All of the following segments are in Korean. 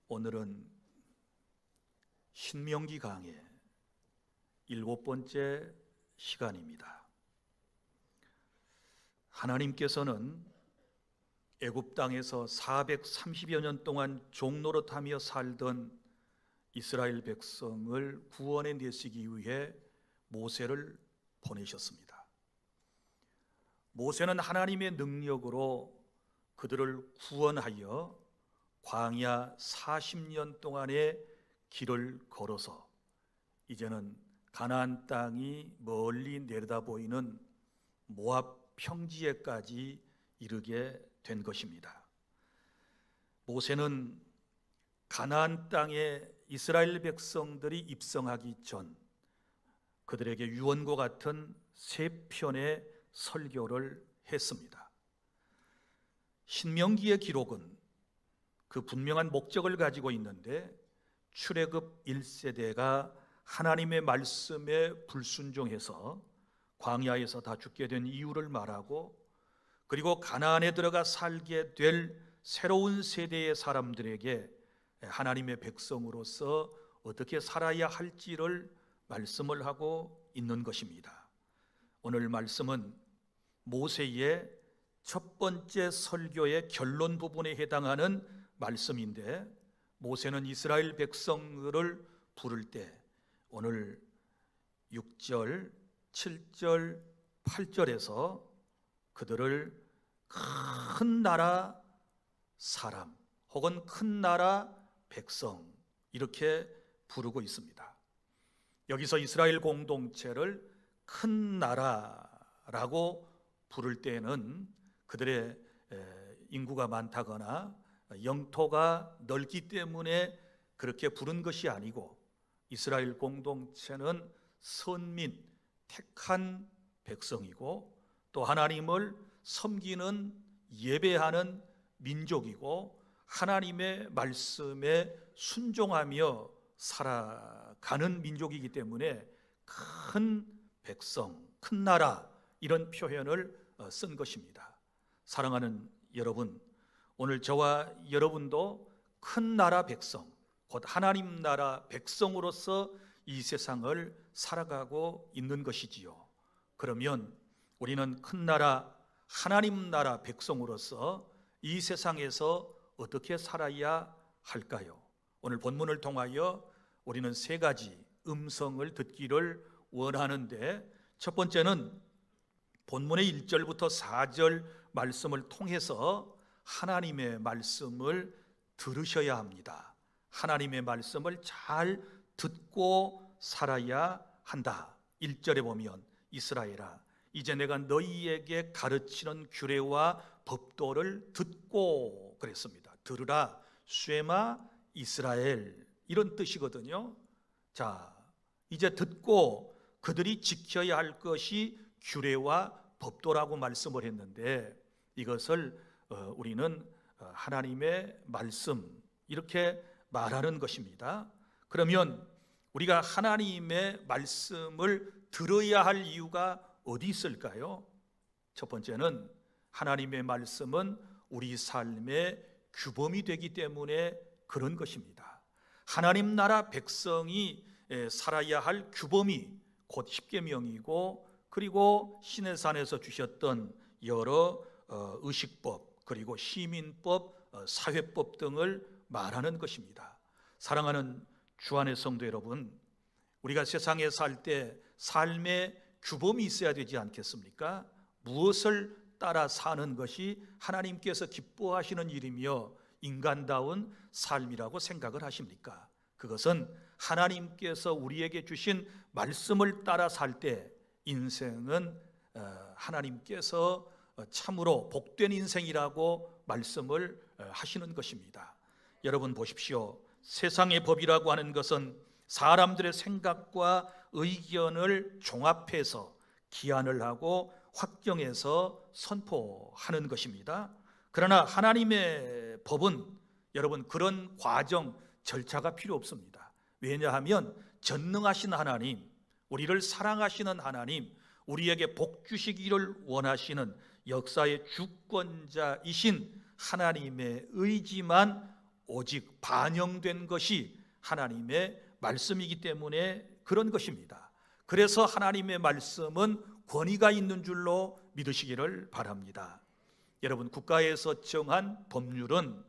오늘은 신명기 강의 7번째 시간입니다. 하나님께서는 애굽 땅에서 430여 년 동안 종노릇하며 살던 이스라엘 백성을 구원해 내시기 위해 모세를 보내셨습니다. 모세는 하나님의 능력으로 그들을 구원하여 광야 40년 동안의 길을 걸어서 이제는 가나안 땅이 멀리 내려다 보이는 모압 평지에까지 이르게 된 것입니다. 모세는 가나안 땅에 이스라엘 백성들이 입성하기 전 그들에게 유언과 같은 3편의 설교를 했습니다. 신명기의 기록은 그 분명한 목적을 가지고 있는데, 출애굽 1세대가 하나님의 말씀에 불순종해서 광야에서 다 죽게 된 이유를 말하고, 그리고 가나안에 들어가 살게 될 새로운 세대의 사람들에게 하나님의 백성으로서 어떻게 살아야 할지를 말씀을 하고 있는 것입니다. 오늘 말씀은 모세의 첫 번째 설교의 결론 부분에 해당하는 말씀인데, 모세는 이스라엘 백성들을 부를 때 오늘 6절, 7절, 8절에서 그들을 큰 나라 사람 혹은 큰 나라 백성 이렇게 부르고 있습니다. 여기서 이스라엘 공동체를 큰 나라라고 부를 때는 그들의 인구가 많다거나 영토가 넓기 때문에 그렇게 부른 것이 아니고, 이스라엘 공동체는 선민, 택한 백성이고 또 하나님을 섬기는 예배하는 민족이고 하나님의 말씀에 순종하며 살아가는 민족이기 때문에 큰 백성, 큰 나라 이런 표현을 쓴 것입니다. 사랑하는 여러분, 오늘 저와 여러분도 큰 나라 백성, 곧 하나님 나라 백성으로서 이 세상을 살아가고 있는 것이지요. 그러면 우리는 큰 나라 하나님 나라 백성으로서 이 세상에서 어떻게 살아야 할까요? 오늘 본문을 통하여 우리는 3가지 음성을 듣기를 원하는데, 첫 번째는 본문의 1절부터 4절 말씀을 통해서 하나님의 말씀을 들으셔야 합니다. 하나님의 말씀을 잘 듣고 살아야 한다. 1절에 보면 이스라엘아, 이제 내가 너희에게 가르치는 규례와 법도를 듣고 그랬습니다. 들으라, 쉐마 이스라엘, 이런 뜻이거든요. 자, 이제 듣고 그들이 지켜야 할 것이 규례와 법도라고 말씀을 했는데, 이것을 우리는 하나님의 말씀 이렇게 말하는 것입니다. 그러면 우리가 하나님의 말씀을 들어야 할 이유가 어디 있을까요? 첫 번째는 하나님의 말씀은 우리 삶의 규범이 되기 때문에 그런 것입니다. 하나님 나라 백성이 살아야 할 규범이 곧 십계명이고, 그리고 시내산에서 주셨던 여러 의식법, 그리고 시민법, 사회법 등을 말하는 것입니다. 사랑하는 주안의 성도 여러분, 우리가 세상에 살 때 삶의 규범이 있어야 되지 않겠습니까? 무엇을 따라 사는 것이 하나님께서 기뻐하시는 일이며 인간다운 삶이라고 생각을 하십니까? 그것은 하나님께서 우리에게 주신 말씀을 따라 살 때 인생은 하나님께서 참으로 복된 인생이라고 말씀을 하시는 것입니다. 여러분 보십시오. 세상의 법이라고 하는 것은 사람들의 생각과 의견을 종합해서 기한을 하고 확정해서 선포하는 것입니다. 그러나 하나님의 법은 여러분 그런 과정, 절차가 필요 없습니다. 왜냐하면 전능하신 하나님, 우리를 사랑하시는 하나님, 우리에게 복 주시기를 원하시는 역사의 주권자이신 하나님의 의지만 오직 반영된 것이 하나님의 말씀이기 때문에 그런 것입니다. 그래서 하나님의 말씀은 권위가 있는 줄로 믿으시기를 바랍니다. 여러분, 국가에서 정한 법률은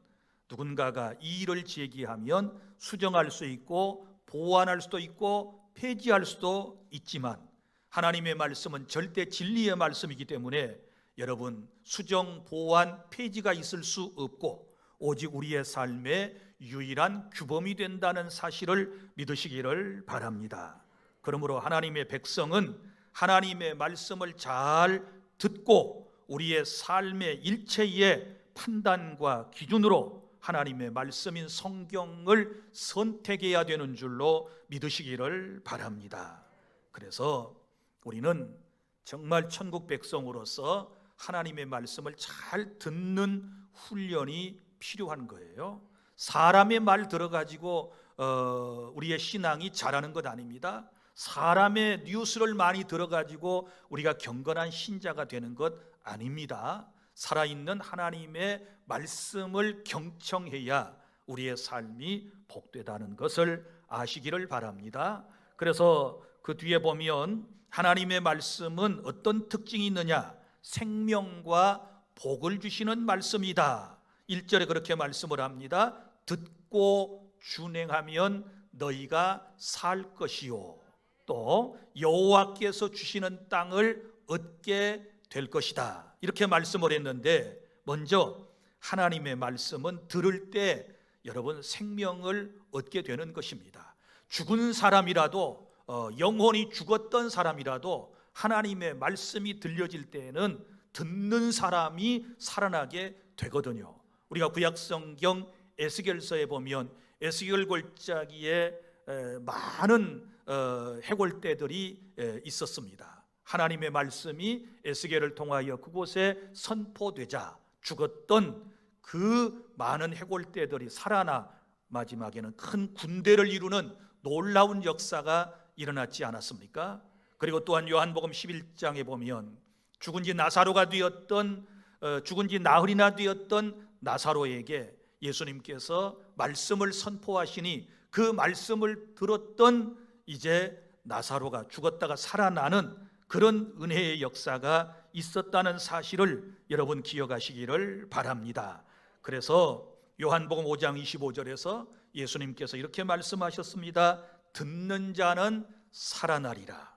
누군가가 이의를 제기하면 수정할 수 있고 보완할 수도 있고 폐지할 수도 있지만 하나님의 말씀은 절대 진리의 말씀이기 때문에 여러분, 수정, 보완, 폐지가 있을 수 없고 오직 우리의 삶의 유일한 규범이 된다는 사실을 믿으시기를 바랍니다. 그러므로 하나님의 백성은 하나님의 말씀을 잘 듣고 우리의 삶의 일체의 판단과 기준으로 하나님의 말씀인 성경을 선택해야 되는 줄로 믿으시기를 바랍니다. 그래서 우리는 정말 천국 백성으로서 하나님의 말씀을 잘 듣는 훈련이 필요한 거예요. 사람의 말 들어가지고 우리의 신앙이 자라는 것 아닙니다. 사람의 뉴스를 많이 들어가지고 우리가 경건한 신자가 되는 것 아닙니다. 살아있는 하나님의 말씀을 경청해야 우리의 삶이 복되다는 것을 아시기를 바랍니다. 그래서 그 뒤에 보면 하나님의 말씀은 어떤 특징이 있느냐? 생명과 복을 주시는 말씀이다. 1절에 그렇게 말씀을 합니다. 듣고 준행하면 너희가 살 것이요 또 여호와께서 주시는 땅을 얻게 될 것이다. 이렇게 말씀을 했는데, 먼저 하나님의 말씀은 들을 때 여러분 생명을 얻게 되는 것입니다. 죽은 사람이라도 영혼이 죽었던 사람이라도 하나님의 말씀이 들려질 때에는 듣는 사람이 살아나게 되거든요. 우리가 구약성경 에스겔서에 보면 에스겔 골짜기에 많은 해골떼들이 있었습니다. 하나님의 말씀이 에스겔을 통하여 그곳에 선포되자 죽었던 그 많은 해골떼들이 살아나 마지막에는 큰 군대를 이루는 놀라운 역사가 일어났지 않았습니까? 그리고 또한 요한복음 11장에 보면 죽은 지 나사로가 되었던 죽은 지 나흘이나 되었던 나사로에게 예수님께서 말씀을 선포하시니 그 말씀을 들었던 이제 나사로가 죽었다가 살아나는 그런 은혜의 역사가 있었다는 사실을 여러분 기억하시기를 바랍니다. 그래서 요한복음 5장 25절에서 예수님께서 이렇게 말씀하셨습니다. 듣는 자는 살아나리라.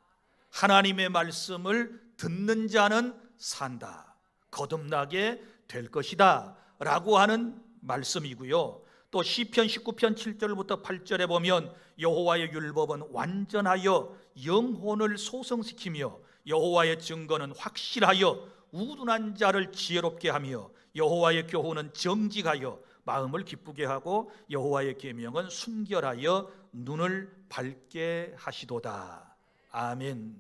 하나님의 말씀을 듣는 자는 산다, 거듭나게 될 것이다 라고 하는 말씀이고요. 또 시편 19편 7절부터 8절에 보면 여호와의 율법은 완전하여 영혼을 소성시키며 여호와의 증거는 확실하여 우둔한 자를 지혜롭게 하며 여호와의 교훈은 정직하여 마음을 기쁘게 하고 여호와의 계명은 순결하여 눈을 밝게 하시도다. 아멘.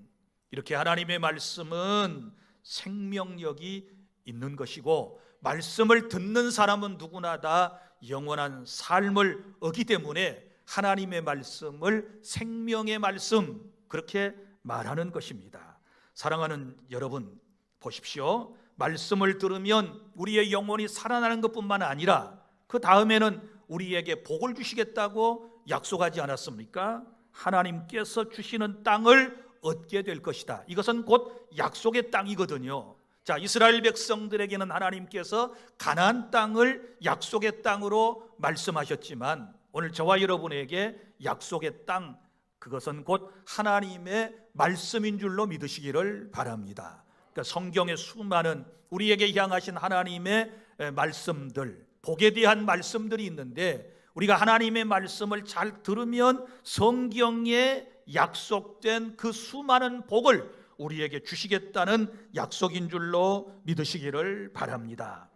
이렇게 하나님의 말씀은 생명력이 있는 것이고 말씀을 듣는 사람은 누구나 다 영원한 삶을 얻기 때문에 하나님의 말씀을 생명의 말씀 그렇게 말하는 것입니다. 사랑하는 여러분, 보십시오. 말씀을 들으면 우리의 영혼이 살아나는 것뿐만 아니라 그 다음에는 우리에게 복을 주시겠다고 약속하지 않았습니까? 하나님께서 주시는 땅을 얻게 될 것이다. 이것은 곧 약속의 땅이거든요. 자, 이스라엘 백성들에게는 하나님께서 가나안 땅을 약속의 땅으로 말씀하셨지만 오늘 저와 여러분에게 약속의 땅, 그것은 곧 하나님의 말씀인 줄로 믿으시기를 바랍니다. 그러니까 성경의 수많은 우리에게 향하신 하나님의 말씀들, 복에 대한 말씀들이 있는데 우리가 하나님의 말씀을 잘 들으면 성경에 약속된 그 수많은 복을 우리에게 주시겠다는 약속인 줄로 믿으시기를 바랍니다.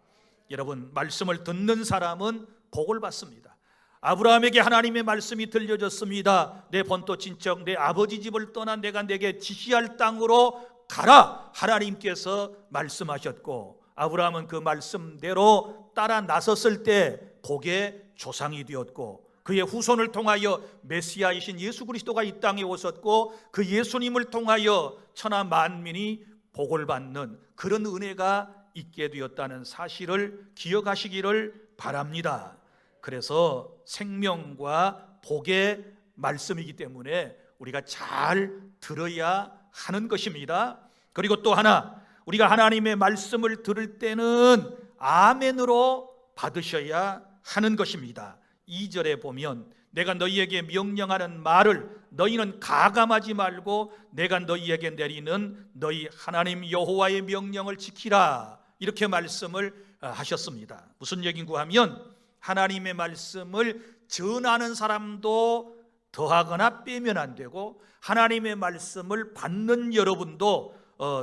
여러분, 말씀을 듣는 사람은 복을 받습니다. 아브라함에게 하나님의 말씀이 들려졌습니다. 내 본토 친척 내 아버지 집을 떠나 내가 내게 지시할 땅으로 가라. 하나님께서 말씀하셨고 아브라함은 그 말씀대로 따라 나섰을 때 복의 조상이 되었고 그의 후손을 통하여 메시아이신 예수 그리스도가 이 땅에 오셨고 그 예수님을 통하여 천하 만민이 복을 받는 그런 은혜가 있게 되었다는 사실을 기억하시기를 바랍니다. 그래서 생명과 복의 말씀이기 때문에 우리가 잘 들어야 하는 것입니다. 그리고 또 하나, 우리가 하나님의 말씀을 들을 때는 아멘으로 받으셔야 하는 것입니다. 2절에 보면 내가 너희에게 명령하는 말을 너희는 가감하지 말고 내가 너희에게 내리는 너희 하나님 여호와의 명령을 지키라, 이렇게 말씀을 하셨습니다. 무슨 얘긴가 하면 하나님의 말씀을 전하는 사람도 더하거나 빼면 안 되고 하나님의 말씀을 받는 여러분도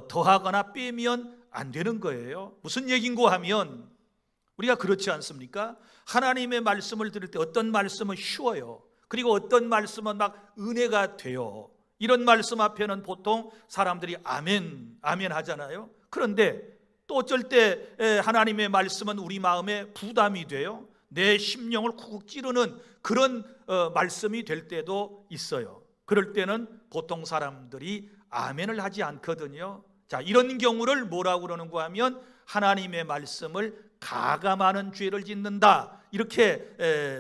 더하거나 빼면 안 되는 거예요. 무슨 얘긴가 하면 우리가 그렇지 않습니까? 하나님의 말씀을 들을 때 어떤 말씀은 쉬워요. 그리고 어떤 말씀은 막 은혜가 돼요. 이런 말씀 앞에는 보통 사람들이 아멘, 아멘 하잖아요. 그런데 또 어쩔 때 하나님의 말씀은 우리 마음에 부담이 돼요. 내 심령을 쿡쿡 찌르는 그런 말씀이 될 때도 있어요. 그럴 때는 보통 사람들이 아멘을 하지 않거든요. 자, 이런 경우를 뭐라고 그러는가 하면 하나님의 말씀을 가감하는 죄를 짓는다, 이렇게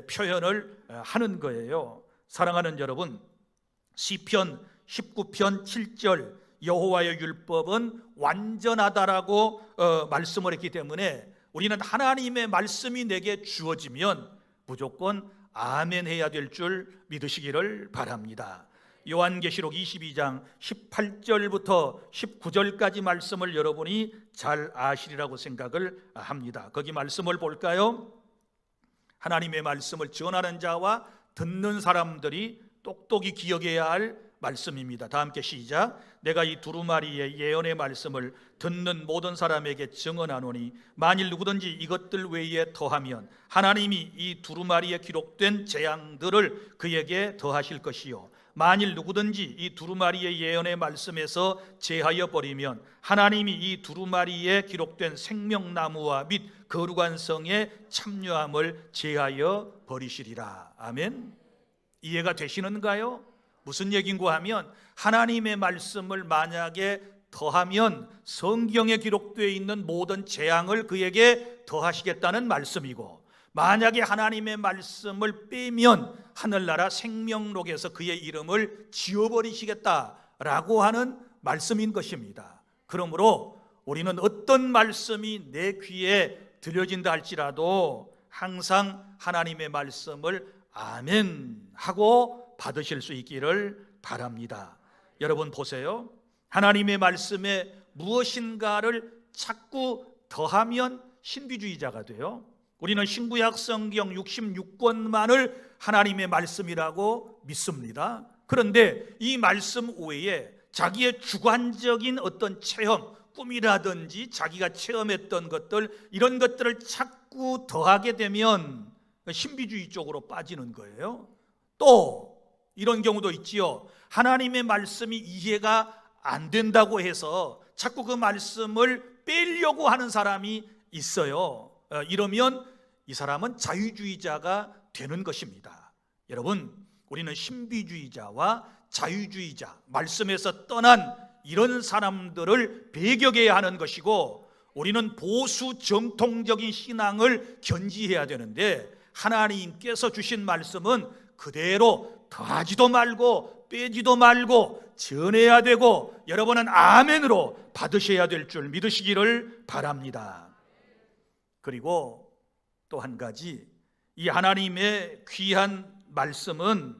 표현을 하는 거예요. 사랑하는 여러분, 시편 19편 7절 여호와의 율법은 완전하다라고 말씀을 했기 때문에 우리는 하나님의 말씀이 내게 주어지면 무조건 아멘 해야 될 줄 믿으시기를 바랍니다. 요한계시록 22장 18절부터 19절까지 말씀을 여러분이 잘 아시리라고 생각을 합니다. 거기 말씀을 볼까요? 하나님의 말씀을 전하는 자와 듣는 사람들이 똑똑히 기억해야 할 말씀입니다. 다 함께 시작. 내가 이 두루마리의 예언의 말씀을 듣는 모든 사람에게 증언하노니 만일 누구든지 이것들 외에 더하면 하나님이 이 두루마리에 기록된 재앙들을 그에게 더하실 것이요 만일 누구든지 이 두루마리의 예언의 말씀에서 제하여 버리면 하나님이 이 두루마리에 기록된 생명나무와 및 거룩한 성의 참여함을 제하여 버리시리라. 아멘. 이해가 되시는가요? 무슨 얘기인가 하면 하나님의 말씀을 만약에 더하면 성경에 기록되어 있는 모든 재앙을 그에게 더하시겠다는 말씀이고, 만약에 하나님의 말씀을 빼면 하늘나라 생명록에서 그의 이름을 지워버리시겠다라고 하는 말씀인 것입니다. 그러므로 우리는 어떤 말씀이 내 귀에 들려진다 할지라도 항상 하나님의 말씀을 아멘 하고 받으실 수 있기를 바랍니다. 여러분 보세요. 하나님의 말씀에 무엇인가를 자꾸 더하면 신비주의자가 돼요. 우리는 신구약 성경 66권만을 하나님의 말씀이라고 믿습니다. 그런데 이 말씀 외에 자기의 주관적인 어떤 체험, 꿈이라든지 자기가 체험했던 것들, 이런 것들을 자꾸 더하게 되면 신비주의 쪽으로 빠지는 거예요. 또 이런 경우도 있지요. 하나님의 말씀이 이해가 안 된다고 해서 자꾸 그 말씀을 빼려고 하는 사람이 있어요. 이러면 이 사람은 자유주의자가 되는 것입니다. 여러분, 우리는 신비주의자와 자유주의자, 말씀에서 떠난 이런 사람들을 배격해야 하는 것이고, 우리는 보수 정통적인 신앙을 견지해야 되는데 하나님께서 주신 말씀은 그대로 더하지도 말고 빼지도 말고 전해야 되고, 여러분은 아멘으로 받으셔야 될 줄 믿으시기를 바랍니다. 그리고 또 한 가지, 이 하나님의 귀한 말씀은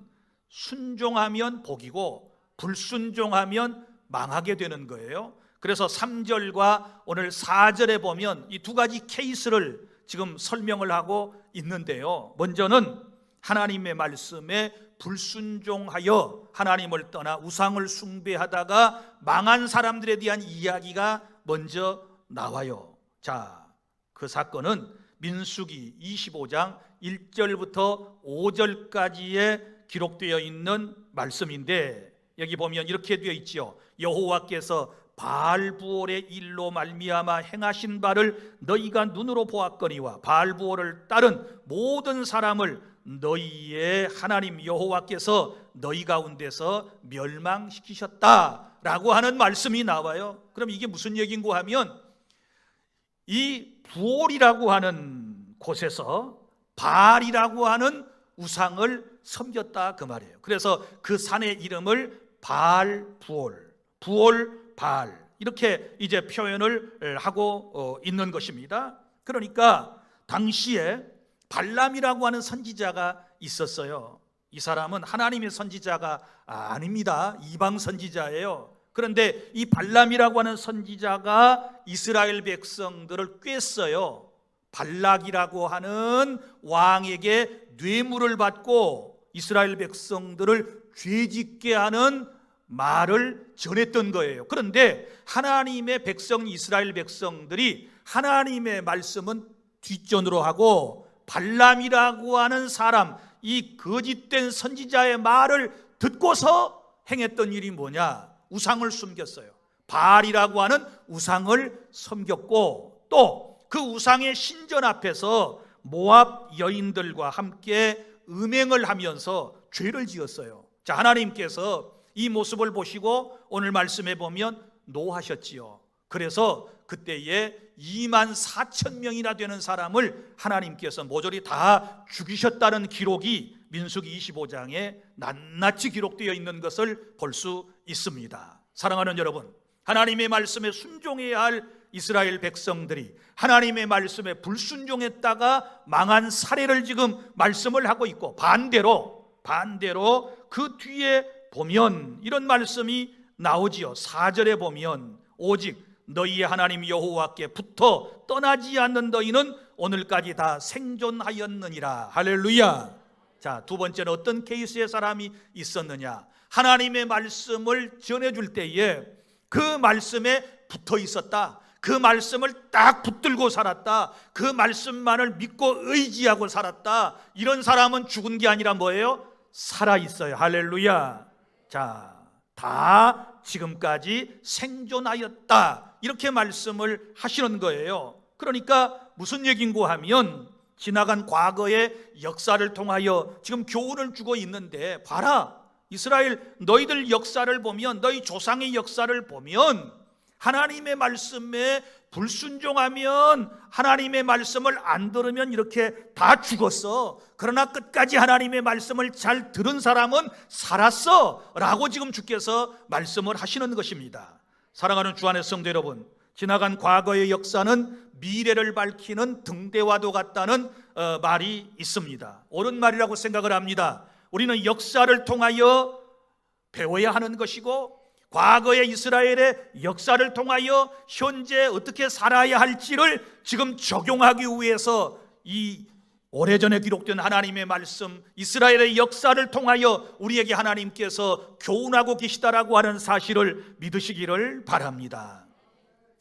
순종하면 복이고 불순종하면 망하게 되는 거예요. 그래서 3절과 오늘 4절에 보면 이 두 가지 케이스를 지금 설명을 하고 있는데요. 먼저는 하나님의 말씀에 불순종하여 하나님을 떠나 우상을 숭배하다가 망한 사람들에 대한 이야기가 먼저 나와요. 자, 그 사건은 민수기 25장 1절부터 5절까지에 기록되어 있는 말씀인데, 여기 보면 이렇게 되어 있죠. 여호와께서 바알부올의 일로 말미암아 행하신 바를 너희가 눈으로 보았거니와 바알부올을 따른 모든 사람을 너희의 하나님 여호와께서 너희 가운데서 멸망시키셨다라고 하는 말씀이 나와요. 그럼 이게 무슨 얘기인가 하면 이 부올이라고 하는 곳에서 바알이라고 하는 우상을 섬겼다 그 말이에요. 그래서 그 산의 이름을 바알부올, 부올바알 이렇게 이제 표현을 하고 있는 것입니다. 그러니까 당시에 발람이라고 하는 선지자가 있었어요. 이 사람은 하나님의 선지자가 아닙니다. 이방 선지자예요. 그런데 이 발람이라고 하는 선지자가 이스라엘 백성들을 꿰어요. 발락이라고 하는 왕에게 뇌물을 받고 이스라엘 백성들을 죄짓게 하는 말을 전했던 거예요. 그런데 하나님의 백성 이스라엘 백성들이 하나님의 말씀은 뒷전으로 하고 발람이라고 하는 사람, 이 거짓된 선지자의 말을 듣고서 행했던 일이 뭐냐? 우상을 숨겼어요. 바알이라고 하는 우상을 섬겼고 또 그 우상의 신전 앞에서 모압 여인들과 함께 음행을 하면서 죄를 지었어요. 자, 하나님께서 이 모습을 보시고 오늘 말씀에 보면 노하셨지요. 그래서 그때에 24,000명이나 되는 사람을 하나님께서 모조리 다 죽이셨다는 기록이 민수기 25장에 낱낱이 기록되어 있는 것을 볼 수 있습니다. 사랑하는 여러분, 하나님의 말씀에 순종해야 할 이스라엘 백성들이 하나님의 말씀에 불순종했다가 망한 사례를 지금 말씀을 하고 있고, 반대로 그 뒤에 보면 이런 말씀이 나오지요. 4절에 보면 오직 너희의 하나님 여호와께 붙어 떠나지 않는 너희는 오늘까지 다 생존하였느니라. 할렐루야. 자, 두 번째는 어떤 케이스의 사람이 있었느냐? 하나님의 말씀을 전해줄 때에 그 말씀에 붙어 있었다. 그 말씀을 딱 붙들고 살았다. 그 말씀만을 믿고 의지하고 살았다. 이런 사람은 죽은 게 아니라 뭐예요? 살아 있어요. 할렐루야. 자, 다 지금까지 생존하였다. 이렇게 말씀을 하시는 거예요. 그러니까 무슨 얘긴고 하면 지나간 과거의 역사를 통하여 지금 교훈을 주고 있는데, 봐라, 이스라엘 너희들 역사를 보면, 너희 조상의 역사를 보면 하나님의 말씀에 불순종하면, 하나님의 말씀을 안 들으면 이렇게 다 죽었어. 그러나 끝까지 하나님의 말씀을 잘 들은 사람은 살았어 라고 지금 주께서 말씀을 하시는 것입니다. 사랑하는 주 안의 성도 여러분, 지나간 과거의 역사는 미래를 밝히는 등대와도 같다는 말이 있습니다. 옳은 말이라고 생각을 합니다. 우리는 역사를 통하여 배워야 하는 것이고, 과거의 이스라엘의 역사를 통하여 현재 어떻게 살아야 할지를 지금 적용하기 위해서 이 오래전에 기록된 하나님의 말씀, 이스라엘의 역사를 통하여 우리에게 하나님께서 교훈하고 계시다라고 하는 사실을 믿으시기를 바랍니다.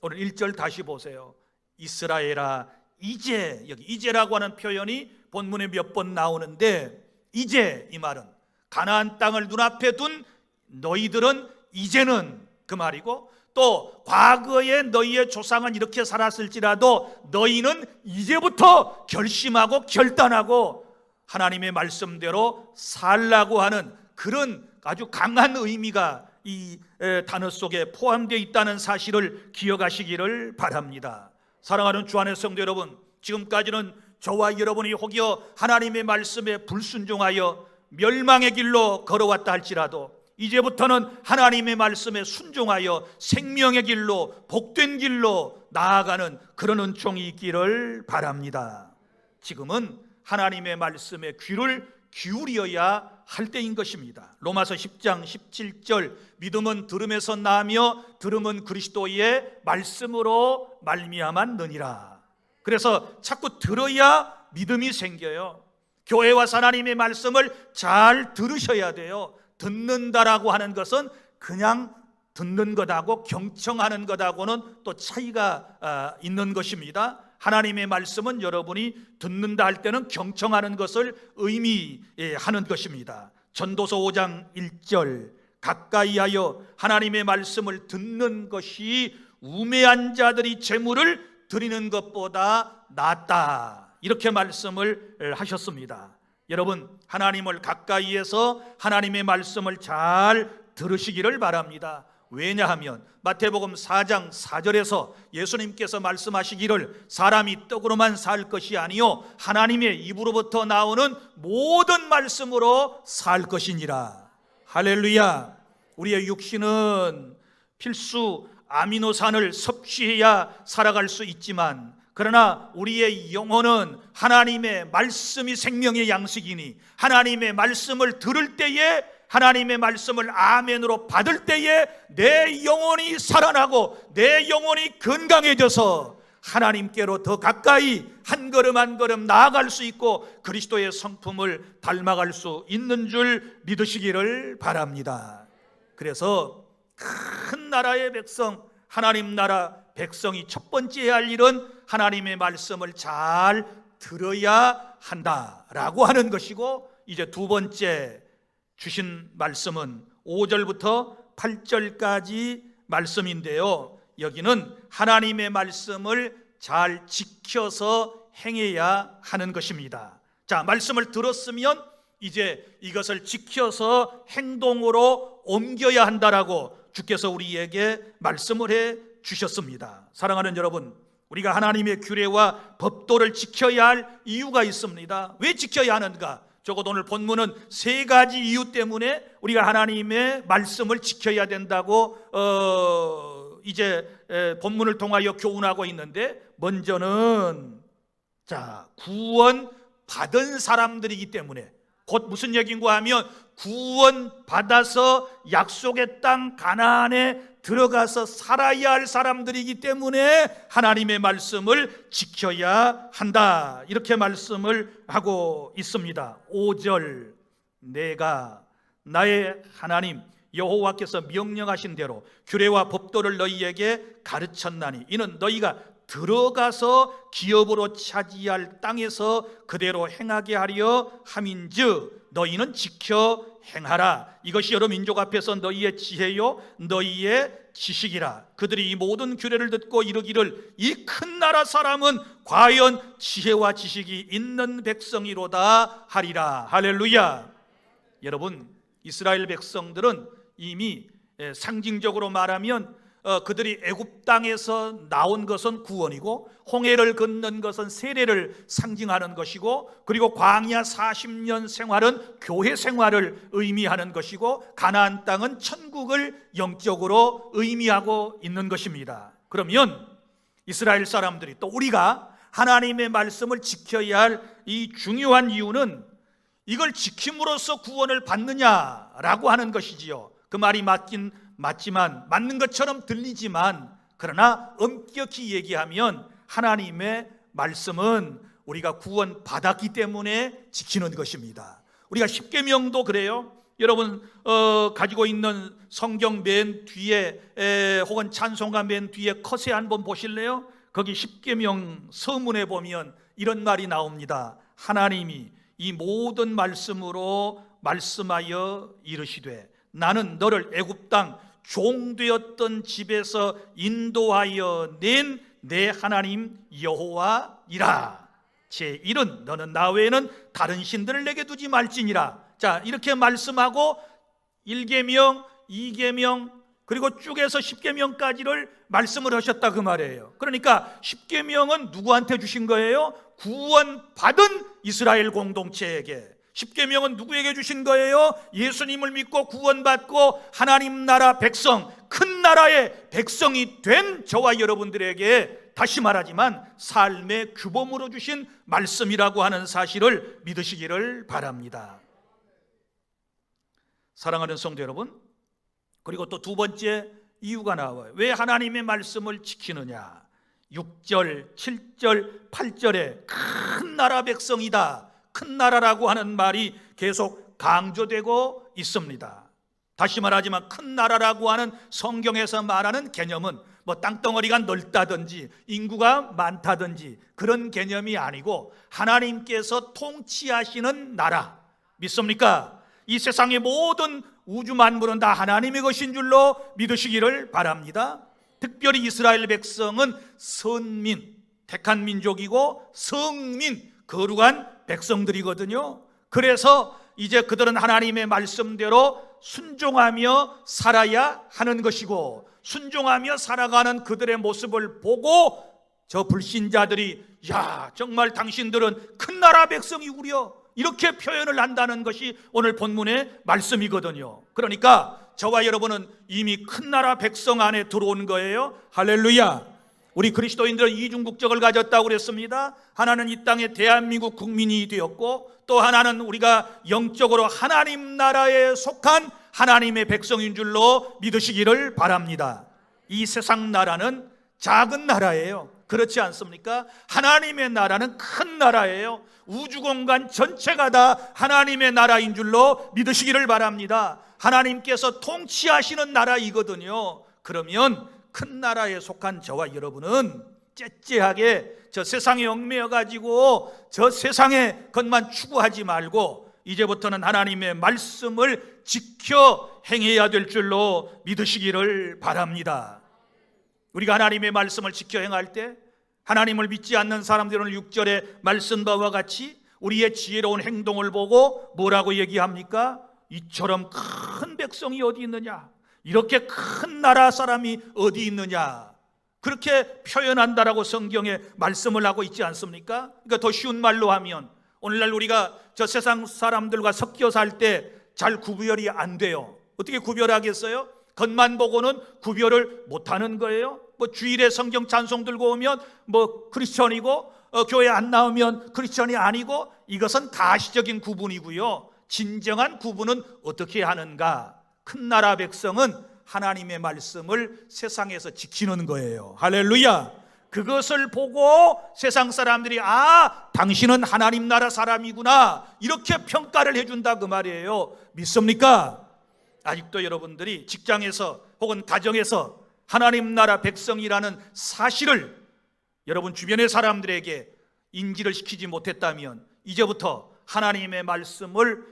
오늘 1절 다시 보세요. 이스라엘아 이제, 여기 이제라고 하는 표현이 본문에 몇 번 나오는데, 이제 이 말은 가나안 땅을 눈앞에 둔 너희들은 이제는 그 말이고, 또 과거에 너희의 조상은 이렇게 살았을지라도 너희는 이제부터 결심하고 결단하고 하나님의 말씀대로 살라고 하는 그런 아주 강한 의미가 이 단어 속에 포함되어 있다는 사실을 기억하시기를 바랍니다. 사랑하는 주 안의 성도 여러분, 지금까지는 저와 여러분이 혹여 하나님의 말씀에 불순종하여 멸망의 길로 걸어왔다 할지라도 이제부터는 하나님의 말씀에 순종하여 생명의 길로, 복된 길로 나아가는 그런 은총이 있기를 바랍니다. 지금은 하나님의 말씀에 귀를 기울여야 할 때인 것입니다. 로마서 10장 17절, 믿음은 들음에서 나며 들음은 그리스도의 말씀으로 말미암았느니라. 그래서 자꾸 들어야 믿음이 생겨요. 교회 와서 하나님의 말씀을 잘 들으셔야 돼요. 듣는다라고 하는 것은 그냥 듣는 것하고 경청하는 것하고는 또 차이가 있는 것입니다. 하나님의 말씀은 여러분이 듣는다 할 때는 경청하는 것을 의미하는 것입니다. 전도서 5장 1절, 가까이 하여 하나님의 말씀을 듣는 것이 우매한 자들이 재물을 드리는 것보다 낫다, 이렇게 말씀을 하셨습니다. 여러분, 하나님을 가까이에서 하나님의 말씀을 잘 들으시기를 바랍니다. 왜냐하면 마태복음 4장 4절에서 예수님께서 말씀하시기를 사람이 떡으로만 살 것이 아니요 하나님의 입으로부터 나오는 모든 말씀으로 살 것이니라. 할렐루야. 우리의 육신은 필수 아미노산을 섭취해야 살아갈 수 있지만, 그러나 우리의 영혼은 하나님의 말씀이 생명의 양식이니 하나님의 말씀을 들을 때에, 하나님의 말씀을 아멘으로 받을 때에 내 영혼이 살아나고 내 영혼이 건강해져서 하나님께로 더 가까이 한 걸음 한 걸음 나아갈 수 있고 그리스도의 성품을 닮아갈 수 있는 줄 믿으시기를 바랍니다. 그래서 큰 나라의 백성, 하나님 나라 백성이 첫 번째 해야 할 일은 하나님의 말씀을 잘 들어야 한다라고 하는 것이고, 이제 두 번째 주신 말씀은 5절부터 8절까지 말씀인데요, 여기는 하나님의 말씀을 잘 지켜서 행해야 하는 것입니다. 자, 말씀을 들었으면 이제 이것을 지켜서 행동으로 옮겨야 한다라고 주께서 우리에게 말씀을 해 주셨습니다. 사랑하는 여러분, 우리가 하나님의 규례와 법도를 지켜야 할 이유가 있습니다. 왜 지켜야 하는가? 적어도 오늘 본문은 세 가지 이유 때문에 우리가 하나님의 말씀을 지켜야 된다고 이제 본문을 통하여 교훈하고 있는데, 먼저는 구원 받은 사람들이기 때문에, 곧 무슨 얘기인가 하면 구원 받아서 약속의 땅 가나안에 들어가서 살아야 할 사람들이기 때문에 하나님의 말씀을 지켜야 한다, 이렇게 말씀을 하고 있습니다. 5절, 내가 나의 하나님 여호와께서 명령하신 대로 규례와 법도를 너희에게 가르쳤나니 이는 너희가 들어가서 기업으로 차지할 땅에서 그대로 행하게 하려 함인즉 너희는 지켜 행하라. 이것이 여러 민족 앞에서 너희의 지혜요 너희의 지식이라. 그들이 이 모든 규례를 듣고 이르기를 이 큰 나라 사람은 과연 지혜와 지식이 있는 백성이로다 하리라. 할렐루야. 여러분, 이스라엘 백성들은 이미 상징적으로 말하면 그들이 애굽 땅에서 나온 것은 구원이고, 홍해를 건넌 것은 세례를 상징하는 것이고, 그리고 광야 40년 생활은 교회 생활을 의미하는 것이고, 가나안 땅은 천국을 영적으로 의미하고 있는 것입니다. 그러면 이스라엘 사람들이, 또 우리가 하나님의 말씀을 지켜야 할 이 중요한 이유는 이걸 지킴으로써 구원을 받느냐라고 하는 것이지요. 그 말이 맞지만, 맞는 것처럼 들리지만, 그러나 엄격히 얘기하면 하나님의 말씀은 우리가 구원 받았기 때문에 지키는 것입니다. 우리가 십계명도 그래요. 여러분 가지고 있는 성경 맨 뒤에 혹은 찬송가 맨 뒤에 컷에 한번 보실래요? 거기 십계명 서문에 보면 이런 말이 나옵니다. 하나님이 이 모든 말씀으로 말씀하여 이르시되 나는 너를 애굽 땅 종되었던 집에서 인도하여 낸 내 하나님 여호와이라. 제1은 너는 나 외에는 다른 신들을 내게 두지 말지니라. 자, 이렇게 말씀하고 1계명, 2계명, 그리고 쭉 해서 10계명까지를 말씀을 하셨다 그 말이에요. 그러니까 10계명은 누구한테 주신 거예요? 구원받은 이스라엘 공동체에게. 10계명은 누구에게 주신 거예요? 예수님을 믿고 구원받고 하나님 나라 백성, 큰 나라의 백성이 된 저와 여러분들에게, 다시 말하지만 삶의 규범으로 주신 말씀이라고 하는 사실을 믿으시기를 바랍니다. 사랑하는 성도 여러분, 그리고 또 두 번째 이유가 나와요. 왜 하나님의 말씀을 지키느냐? 6절, 7절, 8절에 큰 나라 백성이다, 큰 나라라고 하는 말이 계속 강조되고 있습니다. 다시 말하지만 큰 나라라고 하는 성경에서 말하는 개념은 뭐 땅덩어리가 넓다든지 인구가 많다든지 그런 개념이 아니고 하나님께서 통치하시는 나라, 믿습니까? 이 세상의 모든 우주 만물은 다 하나님의 것인 줄로 믿으시기를 바랍니다. 특별히 이스라엘 백성은 선민, 택한 민족이고 성민, 거룩한 백성들이거든요. 그래서 이제 그들은 하나님의 말씀대로 순종하며 살아야 하는 것이고, 순종하며 살아가는 그들의 모습을 보고 저 불신자들이 야, 정말 당신들은 큰 나라 백성이구려, 이렇게 표현을 한다는 것이 오늘 본문의 말씀이거든요. 그러니까 저와 여러분은 이미 큰 나라 백성 안에 들어온 거예요. 할렐루야. 우리 그리스도인들은 이중 국적을 가졌다고 그랬습니다. 하나는 이 땅의 대한민국 국민이 되었고, 또 하나는 우리가 영적으로 하나님 나라에 속한 하나님의 백성인 줄로 믿으시기를 바랍니다. 이 세상 나라는 작은 나라예요. 그렇지 않습니까? 하나님의 나라는 큰 나라예요. 우주공간 전체가 다 하나님의 나라인 줄로 믿으시기를 바랍니다. 하나님께서 통치하시는 나라이거든요. 그러면 큰 나라에 속한 저와 여러분은 째째하게 저 세상에 얽매여 가지고 저 세상의 것만 추구하지 말고 이제부터는 하나님의 말씀을 지켜 행해야 될 줄로 믿으시기를 바랍니다. 우리가 하나님의 말씀을 지켜 행할 때 하나님을 믿지 않는 사람들은 6절의 말씀 바와 같이 우리의 지혜로운 행동을 보고 뭐라고 얘기합니까? 이처럼 큰 백성이 어디 있느냐, 이렇게 큰 나라 사람이 어디 있느냐, 그렇게 표현한다라고 성경에 말씀을 하고 있지 않습니까? 그러니까 더 쉬운 말로 하면 오늘날 우리가 저 세상 사람들과 섞여 살 때 잘 구별이 안 돼요. 어떻게 구별하겠어요? 겉만 보고는 구별을 못하는 거예요. 뭐 주일에 성경 찬송 들고 오면 뭐 크리스천이고, 교회 안 나오면 크리스천이 아니고, 이것은 가시적인 구분이고요. 진정한 구분은 어떻게 하는가? 큰 나라 백성은 하나님의 말씀을 세상에서 지키는 거예요. 할렐루야. 그것을 보고 세상 사람들이 아, 당신은 하나님 나라 사람이구나, 이렇게 평가를 해준다 그 말이에요. 믿습니까? 아직도 여러분들이 직장에서 혹은 가정에서 하나님 나라 백성이라는 사실을 여러분 주변의 사람들에게 인지를 시키지 못했다면 이제부터 하나님의 말씀을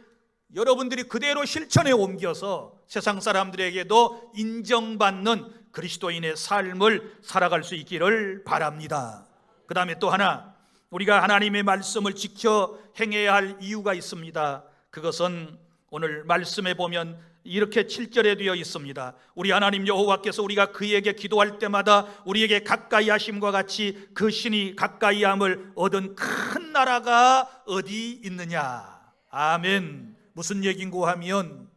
여러분들이 그대로 실천에 옮겨서 세상 사람들에게도 인정받는 그리스도인의 삶을 살아갈 수 있기를 바랍니다. 그 다음에 또 하나, 우리가 하나님의 말씀을 지켜 행해야 할 이유가 있습니다. 그것은 오늘 말씀에 보면 이렇게 7절에 되어 있습니다. 우리 하나님 여호와께서 우리가 그에게 기도할 때마다 우리에게 가까이 하심과 같이 그 신이 가까이 함을 얻은 큰 나라가 어디 있느냐. 아멘. 무슨 얘긴고 하면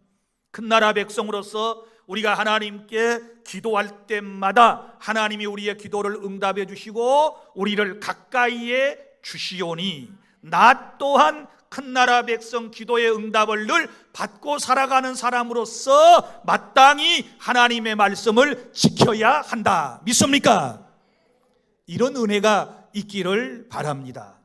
큰 나라 백성으로서 우리가 하나님께 기도할 때마다 하나님이 우리의 기도를 응답해 주시고 우리를 가까이에 주시오니 나 또한 큰 나라 백성 기도의 응답을 늘 받고 살아가는 사람으로서 마땅히 하나님의 말씀을 지켜야 한다. 믿습니까? 이런 은혜가 있기를 바랍니다.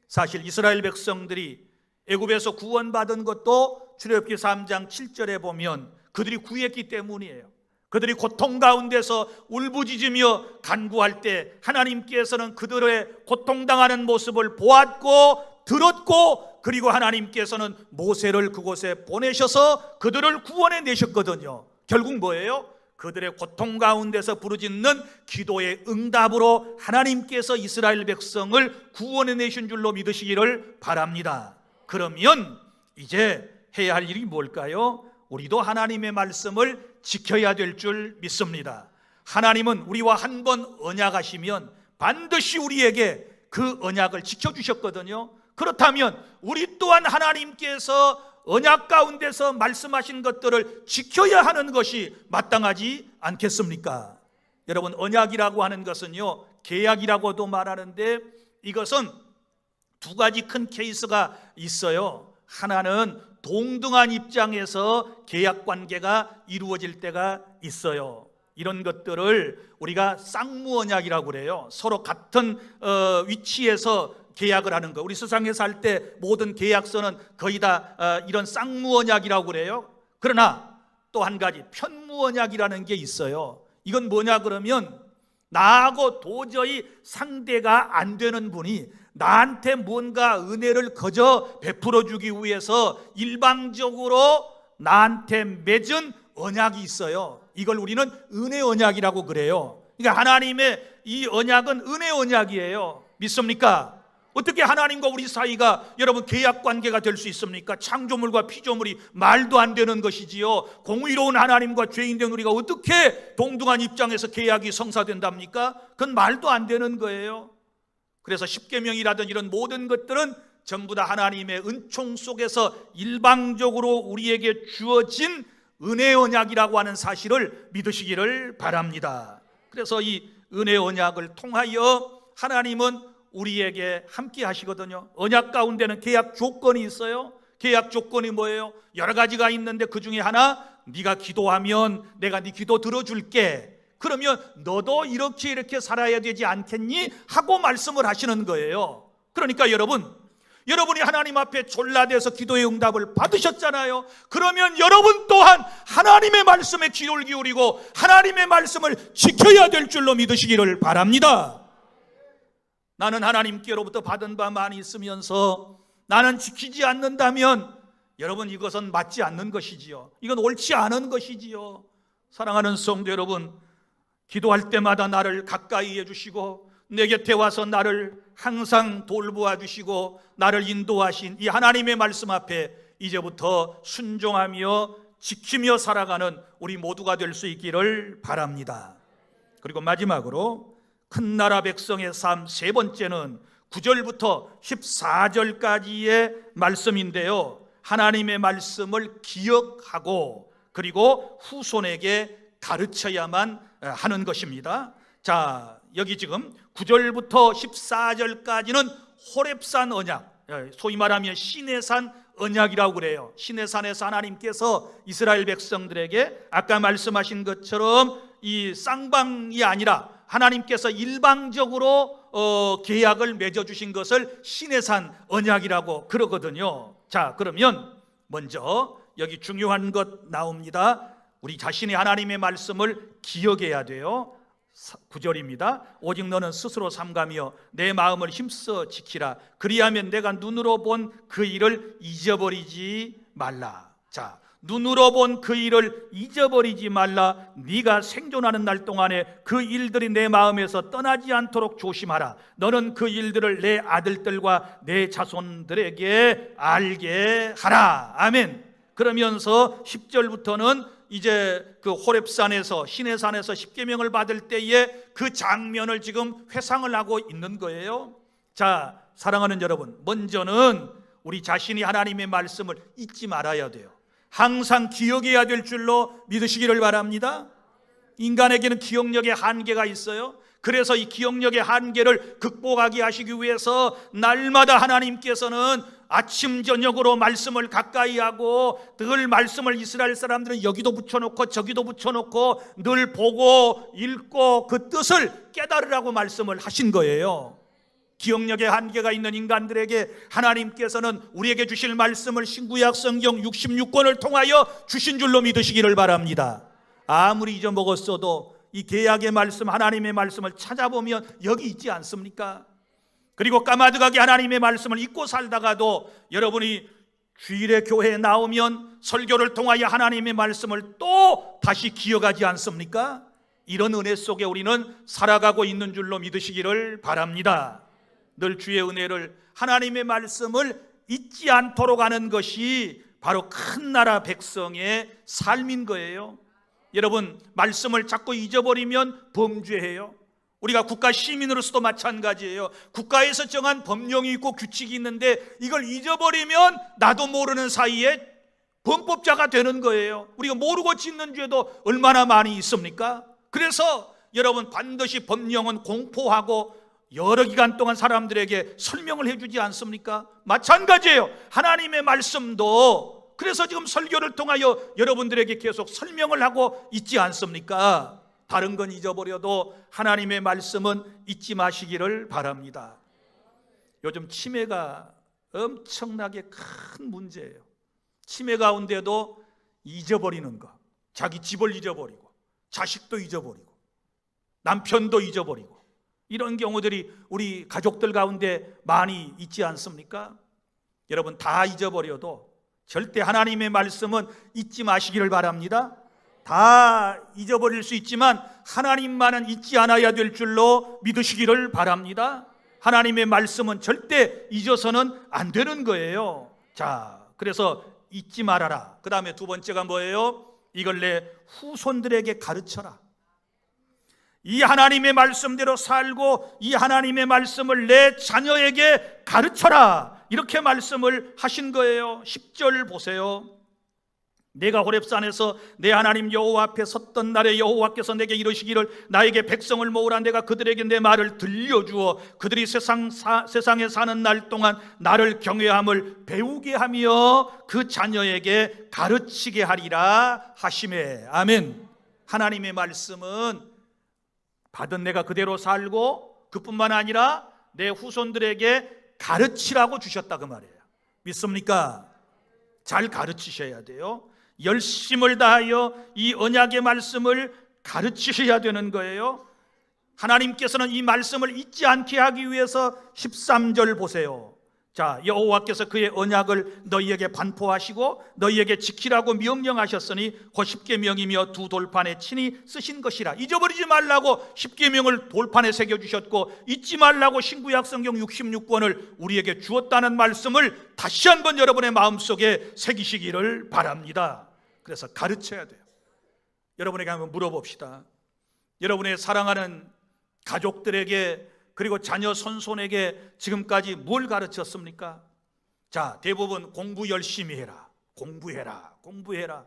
사실 이스라엘 백성들이 애굽에서 구원받은 것도 출애굽기 3장 7절에 보면 그들이 구했기 때문이에요. 그들이 고통 가운데서 울부짖으며 간구할 때 하나님께서는 그들의 고통당하는 모습을 보았고 들었고, 그리고 하나님께서는 모세를 그곳에 보내셔서 그들을 구원해 내셨거든요. 결국 뭐예요? 그들의 고통 가운데서 부르짖는 기도의 응답으로 하나님께서 이스라엘 백성을 구원해 내신 줄로 믿으시기를 바랍니다. 그러면 이제 해야 할 일이 뭘까요? 우리도 하나님의 말씀을 지켜야 될 줄 믿습니다. 하나님은 우리와 한 번 언약하시면 반드시 우리에게 그 언약을 지켜주셨거든요. 그렇다면 우리 또한 하나님께서 언약 가운데서 말씀하신 것들을 지켜야 하는 것이 마땅하지 않겠습니까? 여러분, 언약이라고 하는 것은요, 계약이라고도 말하는데 이것은 두 가지 큰 케이스가 있어요. 하나는 동등한 입장에서 계약 관계가 이루어질 때가 있어요. 이런 것들을 우리가 쌍무언약이라고 그래요. 서로 같은 위치에서 계약을 하는 거. 우리 세상에 살 때 모든 계약서는 거의 다 이런 쌍무언약이라고 그래요. 그러나 또 한 가지 편무언약이라는 게 있어요. 이건 뭐냐 그러면 나하고 도저히 상대가 안 되는 분이 나한테 뭔가 은혜를 거저 베풀어 주기 위해서 일방적으로 나한테 맺은 언약이 있어요. 이걸 우리는 은혜 언약이라고 그래요. 그러니까 하나님의 이 언약은 은혜 언약이에요. 믿습니까? 어떻게 하나님과 우리 사이가 여러분 계약 관계가 될 수 있습니까? 창조물과 피조물이 말도 안 되는 것이지요. 공의로운 하나님과 죄인된 우리가 어떻게 동등한 입장에서 계약이 성사된답니까? 그건 말도 안 되는 거예요. 그래서 십계명이라든 이런 모든 것들은 전부 다 하나님의 은총 속에서 일방적으로 우리에게 주어진 은혜 언약이라고 하는 사실을 믿으시기를 바랍니다. 그래서 이 은혜 언약을 통하여 하나님은 우리에게 함께 하시거든요. 언약 가운데는 계약 조건이 있어요. 계약 조건이 뭐예요? 여러 가지가 있는데 그 중에 하나, 네가 기도하면 내가 네 기도 들어줄게. 그러면 너도 이렇게 살아야 되지 않겠니? 하고 말씀을 하시는 거예요. 그러니까 여러분이 하나님 앞에 졸라대서 기도의 응답을 받으셨잖아요. 그러면 여러분 또한 하나님의 말씀에 귀를 기울이고 하나님의 말씀을 지켜야 될 줄로 믿으시기를 바랍니다. 나는 하나님께로부터 받은 바 많이 있으면서 나는 지키지 않는다면 여러분 이것은 맞지 않는 것이지요. 이건 옳지 않은 것이지요. 사랑하는 성도 여러분, 기도할 때마다 나를 가까이 해주시고 내 곁에 와서 나를 항상 돌보아 주시고 나를 인도하신 이 하나님의 말씀 앞에 이제부터 순종하며 지키며 살아가는 우리 모두가 될 수 있기를 바랍니다. 그리고 마지막으로 큰 나라 백성의 삶 세 번째는 9절부터 14절까지의 말씀인데요, 하나님의 말씀을 기억하고 그리고 후손에게 가르쳐야만 하는 것입니다. 자, 여기 지금 9절부터 14절까지는 호렙산 언약, 소위 말하면 시내산 언약이라고 그래요. 시내산에서 하나님께서 이스라엘 백성들에게 아까 말씀하신 것처럼 이 쌍방이 아니라 하나님께서 일방적으로 계약을 맺어주신 것을 시내산 언약이라고 그러거든요. 자, 그러면 먼저 여기 중요한 것 나옵니다. 우리 자신이 하나님의 말씀을 기억해야 돼요. 9절입니다. 오직 너는 스스로 삼가며 내 마음을 힘써 지키라. 그리하면 내가 눈으로 본 그 일을 잊어버리지 말라. 자, 눈으로 본 그 일을 잊어버리지 말라. 네가 생존하는 날 동안에 그 일들이 내 마음에서 떠나지 않도록 조심하라. 너는 그 일들을 내 아들들과 내 자손들에게 알게 하라. 아멘. 그러면서 10절부터는 이제 그 호렙산에서 시내산에서 십계명을 받을 때에 그 장면을 지금 회상을 하고 있는 거예요. 자, 사랑하는 여러분, 먼저는 우리 자신이 하나님의 말씀을 잊지 말아야 돼요. 항상 기억해야 될 줄로 믿으시기를 바랍니다. 인간에게는 기억력의 한계가 있어요. 그래서 이 기억력의 한계를 극복하게 하시기 위해서 날마다 하나님께서는 아침 저녁으로 말씀을 가까이 하고 늘 말씀을 이스라엘 사람들은 여기도 붙여놓고 저기도 붙여놓고 늘 보고 읽고 그 뜻을 깨달으라고 말씀을 하신 거예요. 기억력의 한계가 있는 인간들에게 하나님께서는 우리에게 주실 말씀을 신구약 성경 66권을 통하여 주신 줄로 믿으시기를 바랍니다. 아무리 잊어먹었어도 이 계약의 말씀, 하나님의 말씀을 찾아보면 여기 있지 않습니까? 그리고 까마득하게 하나님의 말씀을 잊고 살다가도 여러분이 주일에 교회에 나오면 설교를 통하여 하나님의 말씀을 또 다시 기억하지 않습니까? 이런 은혜 속에 우리는 살아가고 있는 줄로 믿으시기를 바랍니다. 늘 주의 은혜를, 하나님의 말씀을 잊지 않도록 하는 것이 바로 큰 나라 백성의 삶인 거예요. 여러분, 말씀을 자꾸 잊어버리면 범죄해요. 우리가 국가 시민으로서도 마찬가지예요. 국가에서 정한 법령이 있고 규칙이 있는데 이걸 잊어버리면 나도 모르는 사이에 범법자가 되는 거예요. 우리가 모르고 짓는 죄도 얼마나 많이 있습니까? 그래서 여러분, 반드시 법령은 공포하고 여러 기간 동안 사람들에게 설명을 해주지 않습니까? 마찬가지예요. 하나님의 말씀도 그래서 지금 설교를 통하여 여러분들에게 계속 설명을 하고 있지 않습니까? 다른 건 잊어버려도 하나님의 말씀은 잊지 마시기를 바랍니다. 요즘 치매가 엄청나게 큰 문제예요. 치매 가운데도 잊어버리는 것, 자기 집을 잊어버리고 자식도 잊어버리고 남편도 잊어버리고 이런 경우들이 우리 가족들 가운데 많이 있지 않습니까? 여러분, 다 잊어버려도 절대 하나님의 말씀은 잊지 마시기를 바랍니다. 다 잊어버릴 수 있지만 하나님만은 잊지 않아야 될 줄로 믿으시기를 바랍니다. 하나님의 말씀은 절대 잊어서는 안 되는 거예요. 자, 그래서 잊지 말아라. 그 다음에 두 번째가 뭐예요? 이걸 내 후손들에게 가르쳐라. 이 하나님의 말씀대로 살고 이 하나님의 말씀을 내 자녀에게 가르쳐라. 이렇게 말씀을 하신 거예요. 10절 보세요. 내가 호렙산에서 내 하나님 여호와 앞에 섰던 날에 여호와께서 내게 이르시기를 나에게 백성을 모으라. 내가 그들에게 내 말을 들려주어 그들이 세상에 사는 날 동안 나를 경외함을 배우게 하며 그 자녀에게 가르치게 하리라 하시매. 아멘. 하나님의 말씀은 받은 내가 그대로 살고 그뿐만 아니라 내 후손들에게 가르치라고 주셨다 그 말이에요. 믿습니까? 잘 가르치셔야 돼요. 열심을 다하여 이 언약의 말씀을 가르치셔야 되는 거예요. 하나님께서는 이 말씀을 잊지 않게 하기 위해서 13절 보세요. 자, 여호와께서 그의 언약을 너희에게 반포하시고 너희에게 지키라고 명령하셨으니 곧 십계명이며 두 돌판에 친히 쓰신 것이라. 잊어버리지 말라고 십계명을 돌판에 새겨주셨고 잊지 말라고 신구약 성경 66권을 우리에게 주었다는 말씀을 다시 한번 여러분의 마음속에 새기시기를 바랍니다. 그래서 가르쳐야 돼요. 여러분에게 한번 물어봅시다. 여러분의 사랑하는 가족들에게 그리고 자녀 손손에게 지금까지 뭘 가르쳤습니까? 자, 대부분 공부 열심히 해라, 공부해라.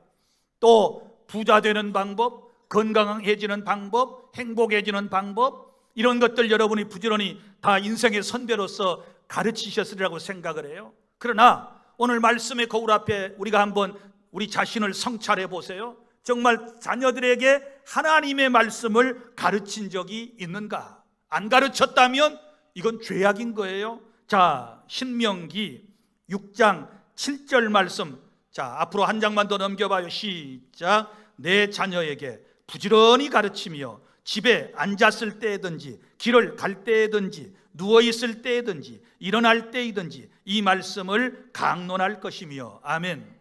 또 부자 되는 방법, 건강해지는 방법, 행복해지는 방법, 이런 것들 여러분이 부지런히 다 인생의 선배로서 가르치셨으리라고 생각을 해요. 그러나 오늘 말씀의 거울 앞에 우리가 한번 우리 자신을 성찰해 보세요. 정말 자녀들에게 하나님의 말씀을 가르친 적이 있는가? 안 가르쳤다면 이건 죄악인 거예요. 자, 신명기 6장 7절 말씀. 자, 앞으로 한 장만 더 넘겨봐요. 시작. 내 자녀에게 부지런히 가르치며 집에 앉았을 때든지 길을 갈 때든지 누워있을 때든지 일어날 때이든지 이 말씀을 강론할 것이며. 아멘.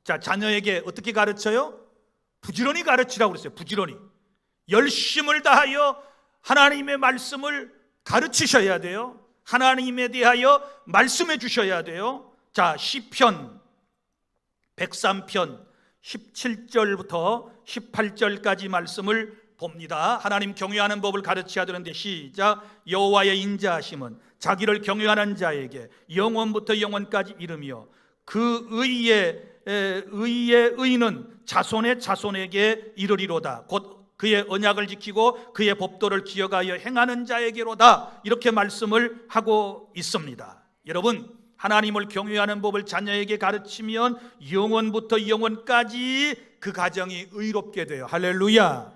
자, 자녀에게 어떻게 가르쳐요? 부지런히 가르치라고 그랬어요. 부지런히 열심을 다하여 하나님의 말씀을 가르치셔야 돼요. 하나님에 대하여 말씀해 주셔야 돼요. 자, 시편 103편 17절부터 18절까지 말씀을 봅니다. 하나님 경외하는 법을 가르쳐야 되는데 시작. 여호와의 인자하심은 자기를 경외하는 자에게 영원부터 영원까지 이르며 그 의의 의는 자손의 자손에게 이르리로다. 곧 그의 언약을 지키고 그의 법도를 기억하여 행하는 자에게로다. 이렇게 말씀을 하고 있습니다. 여러분, 하나님을 경외하는 법을 자녀에게 가르치면 영원부터 영원까지 그 가정이 의롭게 돼요. 할렐루야.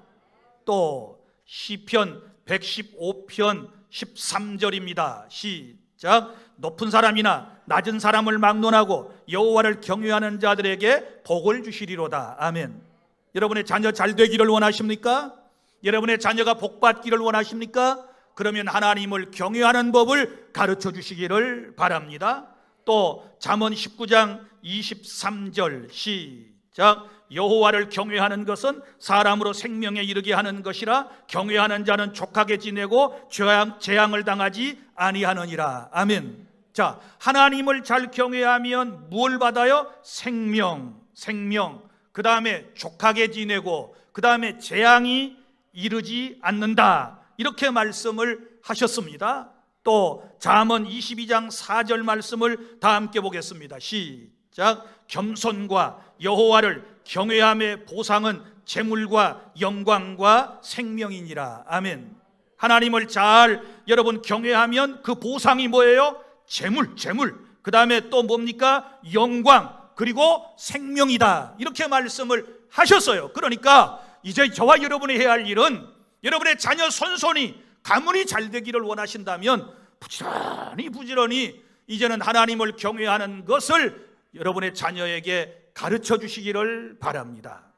또 시편 115편 13절입니다. 시작. 높은 사람이나 낮은 사람을 막론하고 여호와를 경외하는 자들에게 복을 주시리로다. 아멘. 여러분의 자녀 잘 되기를 원하십니까? 여러분의 자녀가 복 받기를 원하십니까? 그러면 하나님을 경외하는 법을 가르쳐 주시기를 바랍니다. 또 잠언 19장 23절 시작. 여호와를 경외하는 것은 사람으로 생명에 이르게 하는 것이라 경외하는 자는 족하게 지내고 재앙을 당하지 아니하느니라. 아멘. 자, 하나님을 잘 경외하면 뭘 받아요? 생명. 그 다음에 족하게 지내고 그 다음에 재앙이 이르지 않는다. 이렇게 말씀을 하셨습니다. 또 잠언 22장 4절 말씀을 다 함께 보겠습니다. 시작. 겸손과 여호와를 경외함의 보상은 재물과 영광과 생명이니라. 아멘. 하나님을 잘 여러분 경외하면 그 보상이 뭐예요? 재물. 그 다음에 또 뭡니까? 영광, 그리고 생명이다. 이렇게 말씀을 하셨어요. 그러니까 이제 저와 여러분이 해야 할 일은 여러분의 자녀 손손이 가문이 잘 되기를 원하신다면 부지런히 이제는 하나님을 경외하는 것을 여러분의 자녀에게 가르쳐 주시기를 바랍니다.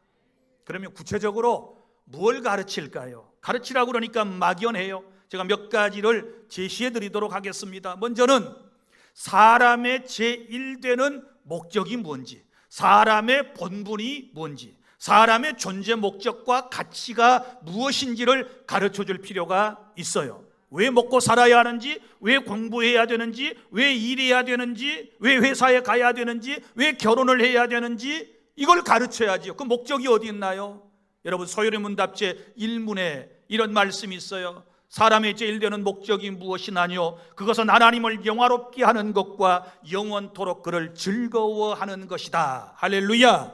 그러면 구체적으로 뭘 가르칠까요? 가르치라고 그러니까 막연해요. 제가 몇 가지를 제시해 드리도록 하겠습니다. 먼저는 사람의 제1되는 목적이 뭔지, 사람의 본분이 뭔지, 사람의 존재 목적과 가치가 무엇인지를 가르쳐 줄 필요가 있어요. 왜 먹고 살아야 하는지, 왜 공부해야 되는지, 왜 일해야 되는지, 왜 회사에 가야 되는지, 왜 결혼을 해야 되는지 이걸 가르쳐야지요. 그 목적이 어디 있나요? 여러분, 소요리 문답제 1문에 이런 말씀이 있어요. 사람의 제일 되는 목적이 무엇이나뇨? 그것은 하나님을 영화롭게 하는 것과 영원토록 그를 즐거워하는 것이다. 할렐루야.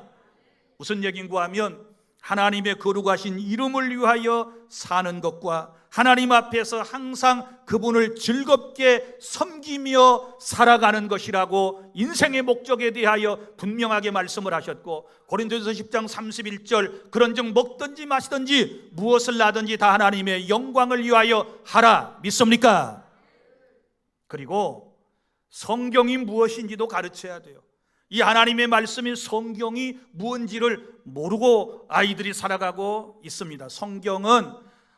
무슨 얘기인가 하면 하나님의 거룩하신 이름을 위하여 사는 것과 하나님 앞에서 항상 그분을 즐겁게 섬기며 살아가는 것이라고 인생의 목적에 대하여 분명하게 말씀을 하셨고, 고린도전서 10장 31절 그런즉 먹든지 마시든지 무엇을 하든지 다 하나님의 영광을 위하여 하라. 믿습니까? 그리고 성경이 무엇인지도 가르쳐야 돼요. 이 하나님의 말씀인 성경이 무엇인지를 모르고 아이들이 살아가고 있습니다. 성경은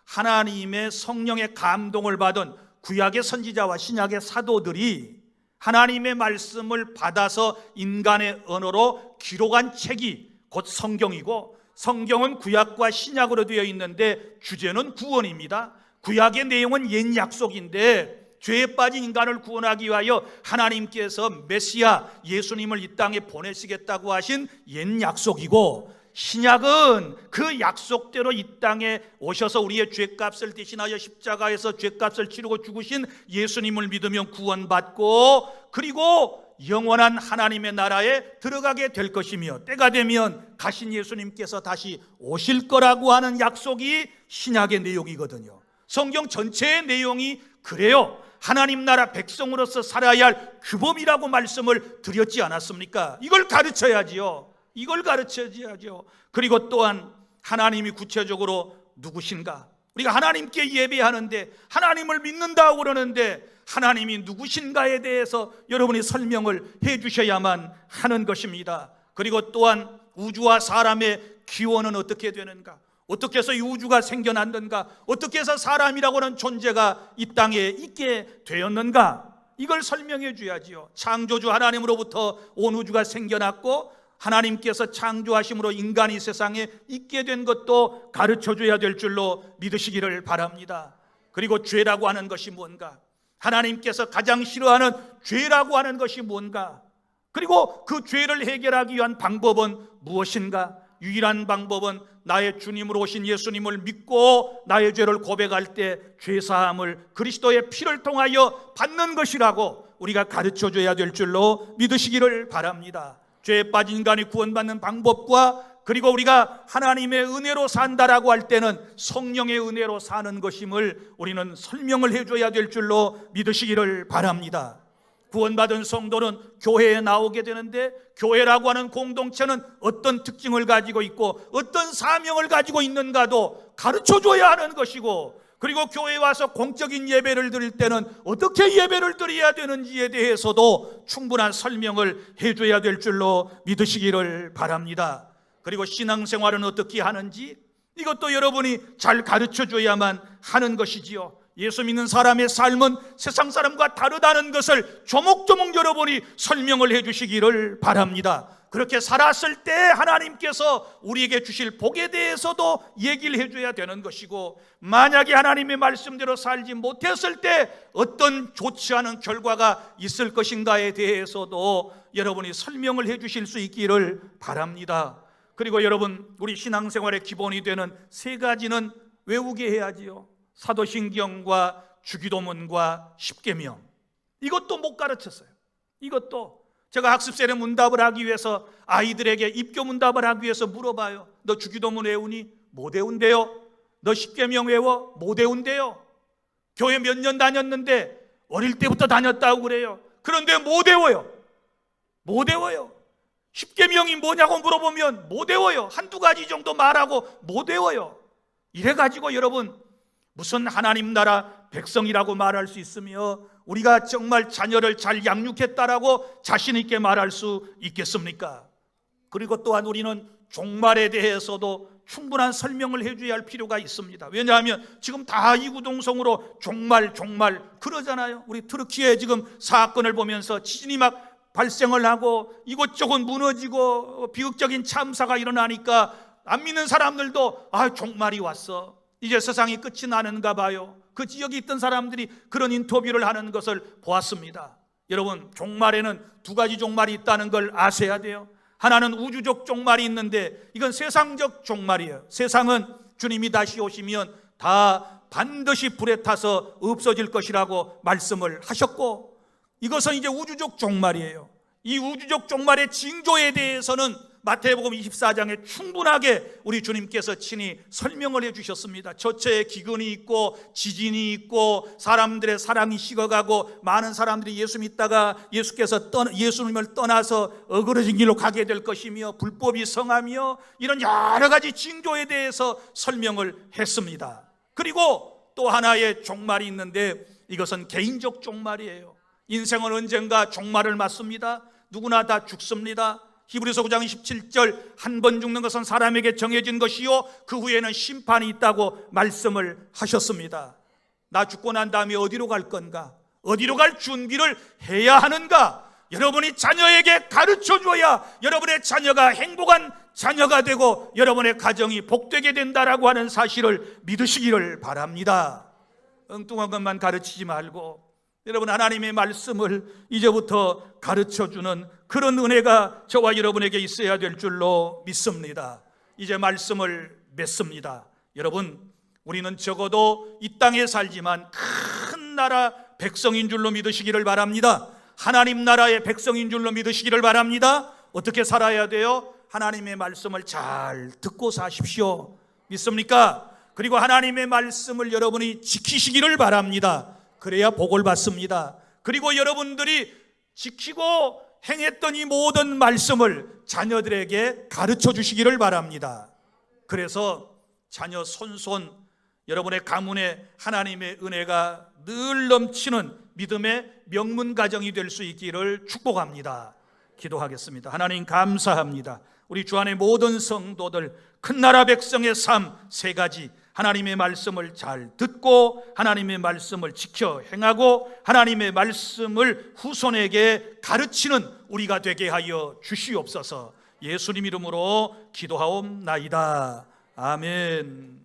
하나님의 성령의 감동을 받은 구약의 선지자와 신약의 사도들이 하나님의 말씀을 받아서 인간의 언어로 기록한 책이 곧 성경이고, 성경은 구약과 신약으로 되어 있는데 주제는 구원입니다. 구약의 내용은 옛 약속인데 죄에 빠진 인간을 구원하기 위하여 하나님께서 메시아 예수님을 이 땅에 보내시겠다고 하신 옛 약속이고, 신약은 그 약속대로 이 땅에 오셔서 우리의 죄값을 대신하여 십자가에서 죄값을 치르고 죽으신 예수님을 믿으면 구원받고, 그리고 영원한 하나님의 나라에 들어가게 될 것이며, 때가 되면 가신 예수님께서 다시 오실 거라고 하는 약속이 신약의 내용이거든요. 성경 전체의 내용이 그래요. 하나님 나라 백성으로서 살아야 할 규범이라고 말씀을 드렸지 않았습니까? 이걸 가르쳐야지요. 이걸 가르쳐야죠. 그리고 또한 하나님이 구체적으로 누구신가? 우리가 하나님께 예배하는데, 하나님을 믿는다고 그러는데 하나님이 누구신가에 대해서 여러분이 설명을 해 주셔야만 하는 것입니다. 그리고 또한 우주와 사람의 기원은 어떻게 되는가? 어떻게 해서 이 우주가 생겨났는가? 어떻게 해서 사람이라고 하는 존재가 이 땅에 있게 되었는가? 이걸 설명해 줘야지요. 창조주 하나님으로부터 온 우주가 생겨났고, 하나님께서 창조하심으로 인간이 세상에 있게 된 것도 가르쳐줘야 될 줄로 믿으시기를 바랍니다. 그리고 죄라고 하는 것이 뭔가, 하나님께서 가장 싫어하는 죄라고 하는 것이 뭔가, 그리고 그 죄를 해결하기 위한 방법은 무엇인가? 유일한 방법은 나의 주님으로 오신 예수님을 믿고 나의 죄를 고백할 때 죄사함을 그리스도의 피를 통하여 받는 것이라고 우리가 가르쳐줘야 될 줄로 믿으시기를 바랍니다. 죄에 빠진 인간이 구원받는 방법과, 그리고 우리가 하나님의 은혜로 산다라고 할 때는 성령의 은혜로 사는 것임을 우리는 설명을 해줘야 될 줄로 믿으시기를 바랍니다. 구원받은 성도는 교회에 나오게 되는데, 교회라고 하는 공동체는 어떤 특징을 가지고 있고 어떤 사명을 가지고 있는가도 가르쳐줘야 하는 것이고, 그리고 교회에 와서 공적인 예배를 드릴 때는 어떻게 예배를 드려야 되는지에 대해서도 충분한 설명을 해줘야 될 줄로 믿으시기를 바랍니다. 그리고 신앙생활은 어떻게 하는지 이것도 여러분이 잘 가르쳐줘야만 하는 것이지요. 예수 믿는 사람의 삶은 세상 사람과 다르다는 것을 조목조목 여러분이 설명을 해주시기를 바랍니다. 그렇게 살았을 때 하나님께서 우리에게 주실 복에 대해서도 얘기를 해줘야 되는 것이고, 만약에 하나님의 말씀대로 살지 못했을 때 어떤 좋지 않은 결과가 있을 것인가에 대해서도 여러분이 설명을 해주실 수 있기를 바랍니다. 그리고 여러분, 우리 신앙생활의 기본이 되는 세 가지는 외우게 해야지요. 사도신경과 주기도문과 십계명. 이것도 못 가르쳤어요. 이것도 제가 학습생의 문답을 하기 위해서 아이들에게 입교 문답을 하기 위해서 물어봐요. 너 주기도문 외우니? 못 외운대요. 너 십계명 외워? 못 외운대요. 교회 몇 년 다녔는데 어릴 때부터 다녔다고 그래요. 그런데 못 외워요. 못 외워요. 십계명이 뭐냐고 물어보면 못 외워요. 한두 가지 정도 말하고 못 외워요. 이래가지고 여러분, 무슨 하나님 나라 백성이라고 말할 수 있으며 우리가 정말 자녀를 잘 양육했다라고 자신 있게 말할 수 있겠습니까? 그리고 또한 우리는 종말에 대해서도 충분한 설명을 해줘야 할 필요가 있습니다. 왜냐하면 지금 다 이구동성으로 종말 그러잖아요. 우리 터키에 지금 사건을 보면서 지진이 막 발생을 하고 이곳저곳 무너지고 비극적인 참사가 일어나니까 안 믿는 사람들도 종말이 왔어, 이제 세상이 끝이 나는가 봐요. 그 지역에 있던 사람들이 그런 인터뷰를 하는 것을 보았습니다. 여러분, 종말에는 두 가지 종말이 있다는 걸 아셔야 돼요. 하나는 우주적 종말이 있는데 이건 세상적 종말이에요. 세상은 주님이 다시 오시면 다 반드시 불에 타서 없어질 것이라고 말씀을 하셨고, 이것은 이제 우주적 종말이에요. 이 우주적 종말의 징조에 대해서는 마태복음 24장에 충분하게 우리 주님께서 친히 설명을 해주셨습니다. 저체에 기근이 있고 지진이 있고 사람들의 사랑이 식어가고 많은 사람들이 예수 믿다가 예수님을 떠나서 어그러진 길로 가게 될 것이며 불법이 성하며 이런 여러 가지 징조에 대해서 설명을 했습니다. 그리고 또 하나의 종말이 있는데 이것은 개인적 종말이에요. 인생은 언젠가 종말을 맞습니다. 누구나 다 죽습니다. 히브리서 9장 17절 한 번 죽는 것은 사람에게 정해진 것이요 그 후에는 심판이 있다고 말씀을 하셨습니다. 나 죽고 난 다음에 어디로 갈 건가? 어디로 갈 준비를 해야 하는가? 여러분이 자녀에게 가르쳐줘야 여러분의 자녀가 행복한 자녀가 되고 여러분의 가정이 복되게 된다라고 하는 사실을 믿으시기를 바랍니다. 엉뚱한 것만 가르치지 말고 여러분, 하나님의 말씀을 이제부터 가르쳐주는 그런 은혜가 저와 여러분에게 있어야 될 줄로 믿습니다. 이제 말씀을 맺습니다. 여러분, 우리는 적어도 이 땅에 살지만 큰 나라 백성인 줄로 믿으시기를 바랍니다. 하나님 나라의 백성인 줄로 믿으시기를 바랍니다. 어떻게 살아야 돼요? 하나님의 말씀을 잘 듣고 사십시오. 믿습니까? 그리고 하나님의 말씀을 여러분이 지키시기를 바랍니다. 그래야 복을 받습니다. 그리고 여러분들이 지키고 행했던 이 모든 말씀을 자녀들에게 가르쳐 주시기를 바랍니다. 그래서 자녀 손손 여러분의 가문에 하나님의 은혜가 늘 넘치는 믿음의 명문 가정이 될 수 있기를 축복합니다. 기도하겠습니다. 하나님 감사합니다. 우리 주 안의 모든 성도들 큰 나라 백성의 삶 세 가지, 하나님의 말씀을 잘 듣고 하나님의 말씀을 지켜 행하고 하나님의 말씀을 후손에게 가르치는 우리가 되게 하여 주시옵소서. 예수님 이름으로 기도하옵나이다. 아멘.